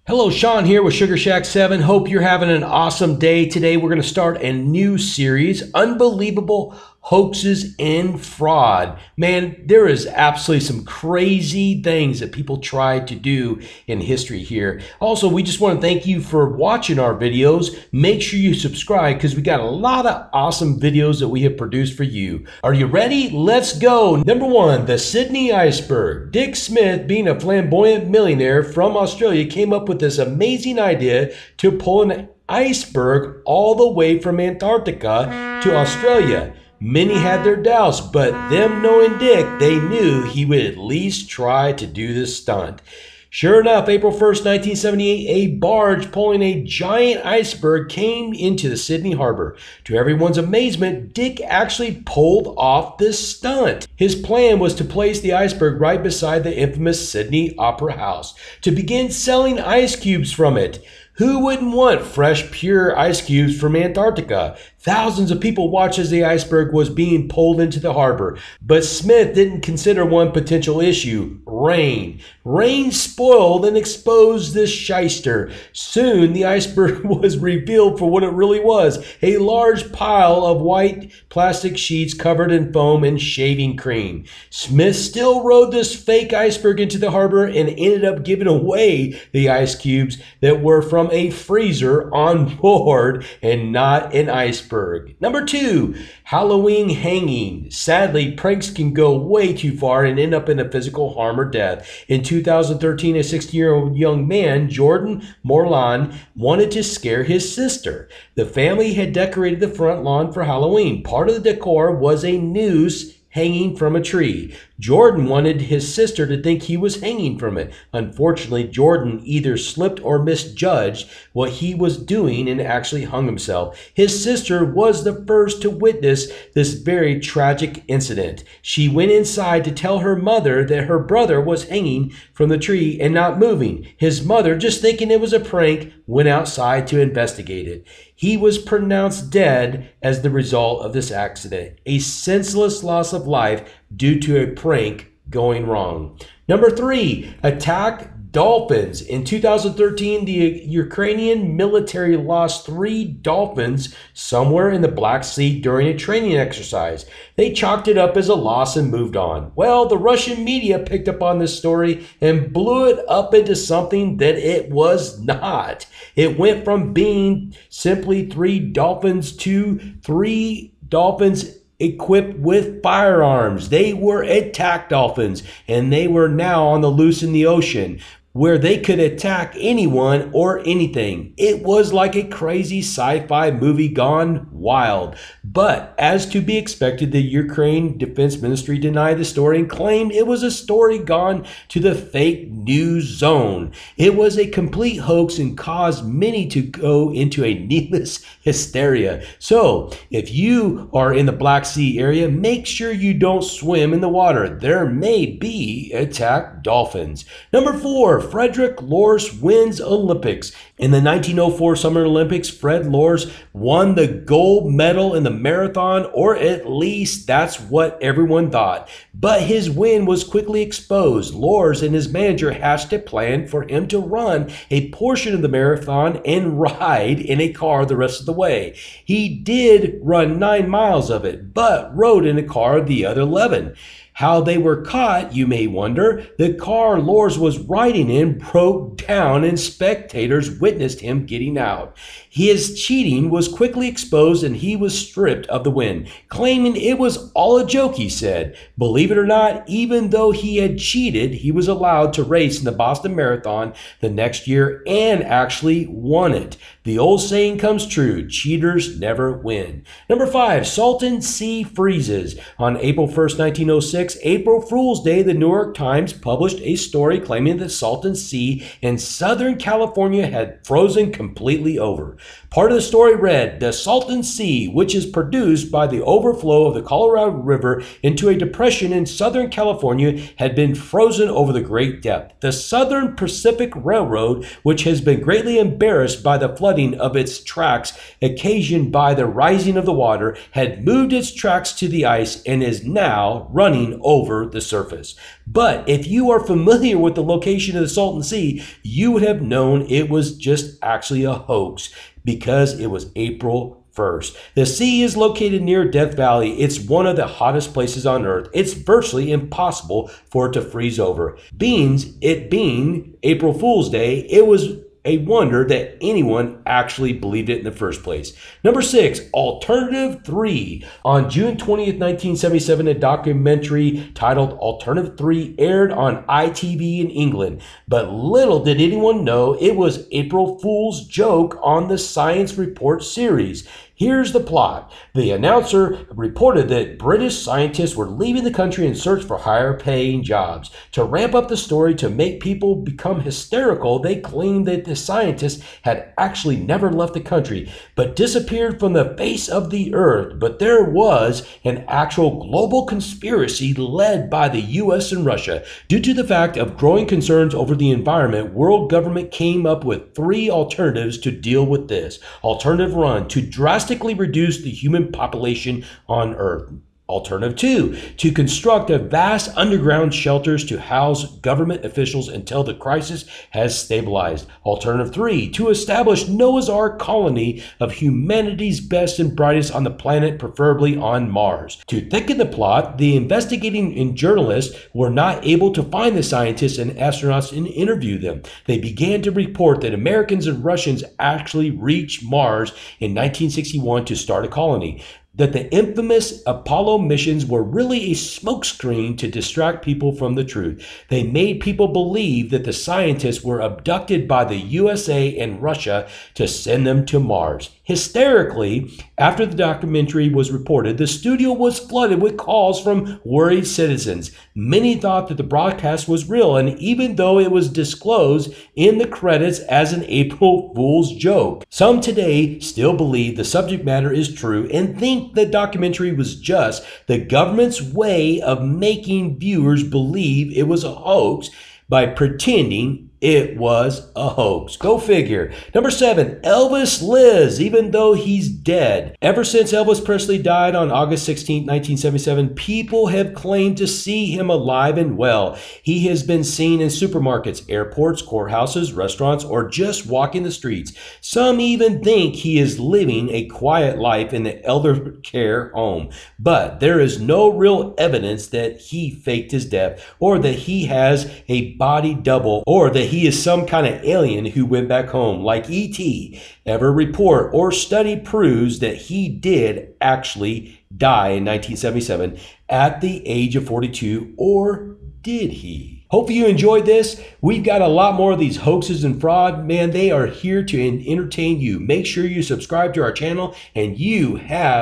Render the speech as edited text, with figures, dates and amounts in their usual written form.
Hello, Sean here with Sugar Shack 7. Hope you're having an awesome day. Today we're going to start a new series, Unbelievable Hoaxes and Fraud. Man, there is absolutely some crazy things that people try to do in history here. Also, we just want to thank you for watching our videos. Make sure you subscribe because we got a lot of awesome videos that we have produced for you. Are you ready? Let's go. Number 1, the Sydney iceberg. Dick Smith, being a flamboyant millionaire from Australia, came up with this amazing idea to pull an iceberg all the way from Antarctica to Australia. Many had their doubts, but them knowing Dick, they knew he would at least try to do this stunt. Sure enough, April 1st, 1978, a barge pulling a giant iceberg came into the Sydney harbor. To everyone's amazement, Dick actually pulled off this stunt. His plan was to place the iceberg right beside the infamous Sydney Opera House to begin selling ice cubes from it. Who wouldn't want fresh, pure ice cubes from Antarctica? Thousands of people watched as the iceberg was being pulled into the harbor. But Smith didn't consider one potential issue: rain. Rain spoiled and exposed this shyster. Soon, the iceberg was revealed for what it really was: a large pile of white plastic sheets covered in foam and shaving cream. Smith still rode this fake iceberg into the harbor and ended up giving away the ice cubes that were from a freezer on board and not an iceberg. Number 2, Halloween hanging. Sadly, pranks can go way too far and end up in a physical harm or death. In 2013, a 16-year-old young man, Jordan Morlan, wanted to scare his sister. The family had decorated the front lawn for Halloween. Part of the decor was a noose hanging from a tree. Jordan wanted his sister to think he was hanging from it. Unfortunately, Jordan either slipped or misjudged what he was doing and actually hung himself. His sister was the first to witness this very tragic incident. She went inside to tell her mother that her brother was hanging from the tree and not moving. His mother, just thinking it was a prank, went outside to investigate it. He was pronounced dead as the result of this accident, a senseless loss of life due to a prank going wrong. Number 3, attack dolphins. In 2013, the Ukrainian military lost 3 dolphins somewhere in the Black Sea during a training exercise. They chalked it up as a loss and moved on. Well, the Russian media picked up on this story and blew it up into something that it was not. It went from being simply 3 dolphins to 3 dolphins equipped with firearms. They were attack dolphins, and they were now on the loose in the ocean, where they could attack anyone or anything. It was like a crazy sci-fi movie gone wild. But as to be expected, the Ukraine Defense Ministry denied the story and claimed it was a story gone to the fake news zone. It was a complete hoax and caused many to go into a needless hysteria. So, if you are in the Black Sea area, make sure you don't swim in the water. There may be attack dolphins. Number 4, Frederick Loris wins Olympics. In the 1904 Summer Olympics, Fred Loris won the gold medal in the marathon, or at least that's what everyone thought. But his win was quickly exposed. Loris and his manager hatched a plan for him to run a portion of the marathon and ride in a car the rest of the way. He did run 9 miles of it, but rode in a car the other 11. How they were caught, you may wonder. The car Loris was riding in broke down and spectators witnessed him getting out. His cheating was quickly exposed and he was stripped of the win, claiming it was all a joke, he said. Believe it or not, even though he had cheated, he was allowed to race in the Boston Marathon the next year and actually won it. The old saying comes true: cheaters never win. Number 5, Salton Sea freezes. On April 1st, 1906, April Fool's Day, the New York Times published a story claiming that Salton Sea in Southern California had frozen completely over. Part of the story read, the Salton Sea, which is produced by the overflow of the Colorado River into a depression in Southern California, had been frozen over the great depth. The Southern Pacific Railroad, which has been greatly embarrassed by the flooding of its tracks occasioned by the rising of the water, had moved its tracks to the ice and is now running floating over the surface. But if you are familiar with the location of the Salton Sea, you would have known it was just actually a hoax because it was April 1st. The sea is located near Death Valley. It's one of the hottest places on Earth. It's virtually impossible for it to freeze over. It being April Fool's Day, it was a wonder that anyone actually believed it in the first place. Number 6, Alternative 3. On June 20th, 1977, a documentary titled Alternative 3 aired on ITV in England. But little did anyone know it was April Fool's joke on the Science Report series. Here's the plot. The announcer reported that British scientists were leaving the country in search for higher paying jobs. To ramp up the story to make people become hysterical, they claimed that the scientists had actually never left the country, but disappeared from the face of the earth. But there was an actual global conspiracy led by the US and Russia. Due to the fact of growing concerns over the environment, world government came up with 3 alternatives to deal with this. Alternative 1, to drastically reduce the human population on Earth. Alternative 2, to construct a vast underground shelters to house government officials until the crisis has stabilized. Alternative 3, to establish Noah's Ark colony of humanity's best and brightest on the planet, preferably on Mars. To thicken the plot, the investigating journalists were not able to find the scientists and astronauts and interview them. They began to report that Americans and Russians actually reached Mars in 1961 to start a colony, that the infamous Apollo missions were really a smokescreen to distract people from the truth. They made people believe that the scientists were abducted by the USA and Russia to send them to Mars. Hysterically, after the documentary was reported, the studio was flooded with calls from worried citizens. Many thought that the broadcast was real, and even though it was disclosed in the credits as an April Fool's joke, some today still believe the subject matter is true and think the documentary was just the government's way of making viewers believe it was a hoax by pretending it was a hoax. Go figure. Number 7, Elvis lives even though he's dead. Ever since Elvis Presley died on August 16, 1977, people have claimed to see him alive and well. He has been seen in supermarkets, airports, courthouses, restaurants, or just walking the streets. Some even think he is living a quiet life in the elder care home. But there is no real evidence that he faked his death, or that he has a body double, or that he is some kind of alien who went back home like E.T. Every report or study proves that he did actually die in 1977 at the age of 42, or did he? Hope you enjoyed this. We've got a lot more of these hoaxes and fraud. Man, they are here to entertain you. Make sure you subscribe to our channel, and you have